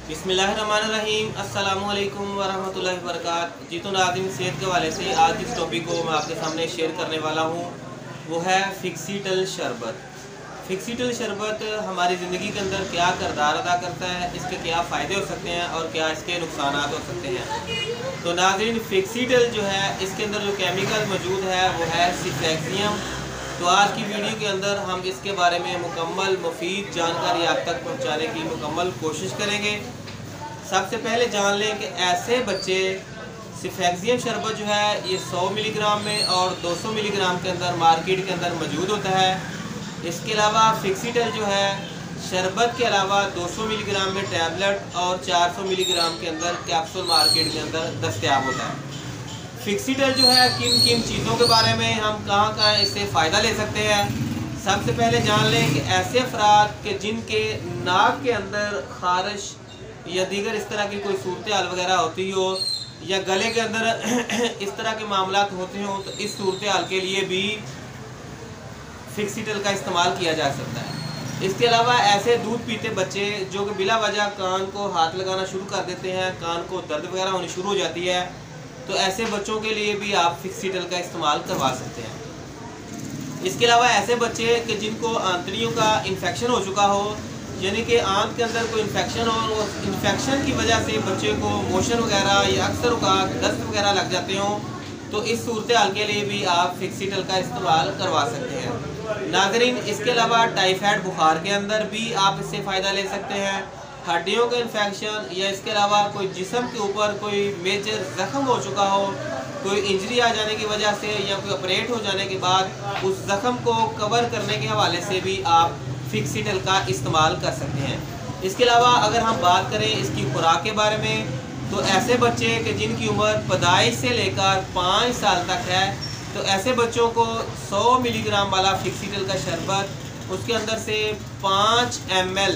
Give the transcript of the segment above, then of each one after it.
बिस्मिल्लाहिर्रहमानिर्रहीम अस्सलामुअलैकुम वरहमतुल्लाहि वबरकातुहू। जी तो नाज़रीन, सेहत के हवाले से आज जिस टॉपिक को मैं आपके सामने शेयर करने वाला हूँ वो है फिक्सीटल शरबत। फिक्सीटल शरबत हमारी ज़िंदगी के अंदर क्या किरदार अदा करता है, इसके क्या फ़ायदे हो सकते हैं और क्या इसके नुकसान हो सकते हैं। तो नाज़रीन, फिक्सीटल जो है इसके अंदर जो केमिकल मौजूद है वो है सिफेक्सियम। तो आज की वीडियो के अंदर हम इसके बारे में मुकम्मल मुफीद जानकारी आप तक पहुंचाने की मुकम्मल कोशिश करेंगे। सबसे पहले जान लें कि ऐसे बच्चे सिफेक्सियम शरबत जो है ये 100 मिलीग्राम में और 200 मिलीग्राम के अंदर मार्केट के अंदर मौजूद होता है। इसके अलावा फिक्सीटल जो है शरबत के अलावा 200 मिलीग्राम में टैबलेट और 400 मिलीग्राम के अंदर कैप्सूल मार्केट के अंदर दस्तयाब होता है। फिक्सीटल जो है किन किन चीज़ों के बारे में हम कहाँ इससे फ़ायदा ले सकते हैं। सबसे पहले जान लें कि ऐसे अफराद के जिनके नाक के अंदर खारिश या दीगर इस तरह की कोई सूरत हाल वगैरह होती हो या गले के अंदर इस तरह के मामलात होते हों, तो इस सूरत हाल के लिए भी फिक्सीटल का इस्तेमाल किया जा सकता है। इसके अलावा ऐसे दूध पीते बच्चे जो कि बिला वजह कान को हाथ लगाना शुरू कर देते हैं, कान को दर्द वगैरह होनी शुरू हो जाती है, तो ऐसे बच्चों के लिए भी आप फिक्सीटल का इस्तेमाल करवा सकते हैं। इसके अलावा ऐसे बच्चे कि जिनको आंतड़ियों का इन्फेक्शन हो चुका हो, यानी कि आंत के अंदर कोई इन्फेक्शन हो और उस इन्फेक्शन की वजह से बच्चे को मोशन वगैरह या अक्सर औक़ात दस्त वगैरह लग जाते हों, तो इस सूरत हाल के लिए भी आप फिक्सीटल का इस्तेमाल करवा सकते हैं। नाज़रीन, इसके अलावा टाइफाइड बुखार के अंदर भी आप इससे फ़ायदा ले सकते हैं। हड्डियों का इन्फेक्शन या इसके अलावा कोई जिस्म के ऊपर कोई मेजर ज़ख़म हो चुका हो, कोई इंजरी आ जाने की वजह से या कोई ऑपरेट हो जाने के बाद उस ज़ख़म को कवर करने के हवाले से भी आप फिक्सीटल का इस्तेमाल कर सकते हैं। इसके अलावा अगर हम बात करें इसकी खुराक के बारे में, तो ऐसे बच्चे कि जिनकी उम्र पैदाइश से लेकर 5 साल तक है, तो ऐसे बच्चों को 100 मिलीग्राम वाला फिक्सीटल का शरबत, उसके अंदर से 5 ml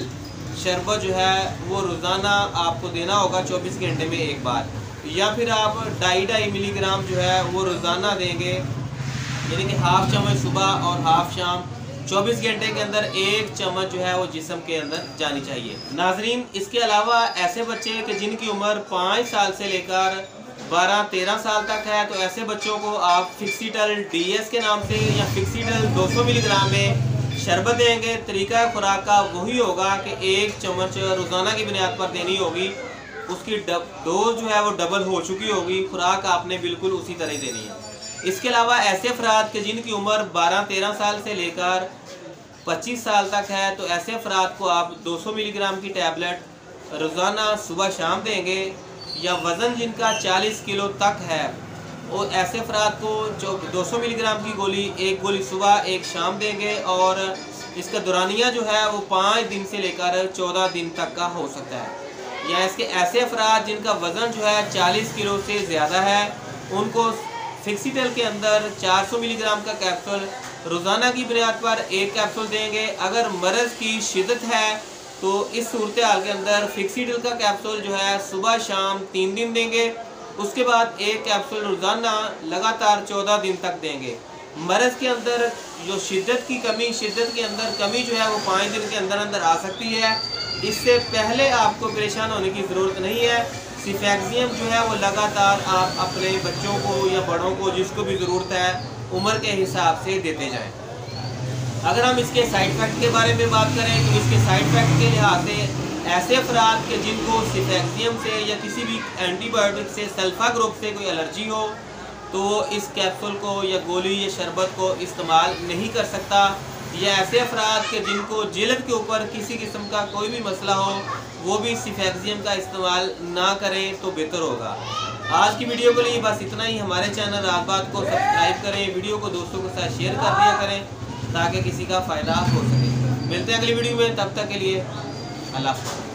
शरबत जो है वो रोज़ाना आपको देना होगा 24 घंटे में एक बार, या फिर आप 2.5 मिलीग्राम जो है वो रोज़ाना देंगे, यानी कि हाफ चम्मच सुबह और हाफ शाम। 24 घंटे के अंदर 1 चम्मच जो है वो जिस्म के अंदर जानी चाहिए। नाजरीन, इसके अलावा ऐसे बच्चे कि जिनकी उम्र 5 साल से लेकर 12-13 साल तक है, तो ऐसे बच्चों को आप फिक्सीटल DS के नाम से या फिक्सीटल 200 मिलीग्राम में शरबत देंगे। तरीका खुराक का वही होगा कि 1 चम्मच रोज़ाना की बुनियाद पर देनी होगी। उसकी डोज जो है वो डबल हो चुकी होगी, खुराक आपने बिल्कुल उसी तरह देनी है। इसके अलावा ऐसे अफराद के जिनकी उम्र 12-13 साल से लेकर 25 साल तक है, तो ऐसे अफराद को आप 200 मिलीग्राम की टैबलेट रोज़ाना सुबह शाम देंगे। या वज़न जिनका 40 किलो तक है, और ऐसे अफराद को जो 200 मिलीग्राम की गोली, 1 गोली सुबह 1 शाम देंगे, और इसका दौरानिया जो है वो 5 दिन से लेकर 14 दिन तक का हो सकता है। या इसके ऐसे अफराद जिनका वज़न जो है 40 किलो से ज़्यादा है, उनको फिक्सीटल के अंदर 400 मिलीग्राम का कैप्सूल रोज़ाना की बुनियाद पर 1 कैप्सूल देंगे। अगर मर्ज़ की शिद्दत है तो इस सूरत हाल के अंदर फिक्सीटल का कैप्सूल जो है सुबह शाम 3 दिन देंगे। उसके बाद 1 कैप्सूल रोज़ाना लगातार 14 दिन तक देंगे। मर्ज़ के अंदर जो शिद्दत के अंदर कमी जो है वो 5 दिन के अंदर अंदर आ सकती है। इससे पहले आपको परेशान होने की ज़रूरत नहीं है। सिफेक्सियम जो है वो लगातार आप अपने बच्चों को या बड़ों को, जिसको भी ज़रूरत है, उम्र के हिसाब से देते जाएँ। अगर हम इसके साइड इफ़ेक्ट के बारे में बात करें, तो इसके साइड इफ़ेक्ट के लिहाज से ऐसे अफराद के जिनको सिफेक्सियम से या किसी भी एंटीबायोटिक से, सल्फा ग्रुप से कोई एलर्जी हो, तो इस कैप्सूल को या गोली या शरबत को इस्तेमाल नहीं कर सकता। या ऐसे अफराद के जिनको जिल्द के ऊपर किसी किस्म का कोई भी मसला हो, वो भी सिफेक्सियम का इस्तेमाल ना करें तो बेहतर होगा। आज की वीडियो के लिए बस इतना ही। हमारे चैनल रात बात को सब्सक्राइब करें, वीडियो को दोस्तों के साथ शेयर कर दिया करें ताकि किसी का फ़ायदा हो सके। मिलते हैं अगली वीडियो में, तब तक के लिए अल्लाह हाफ़िज़।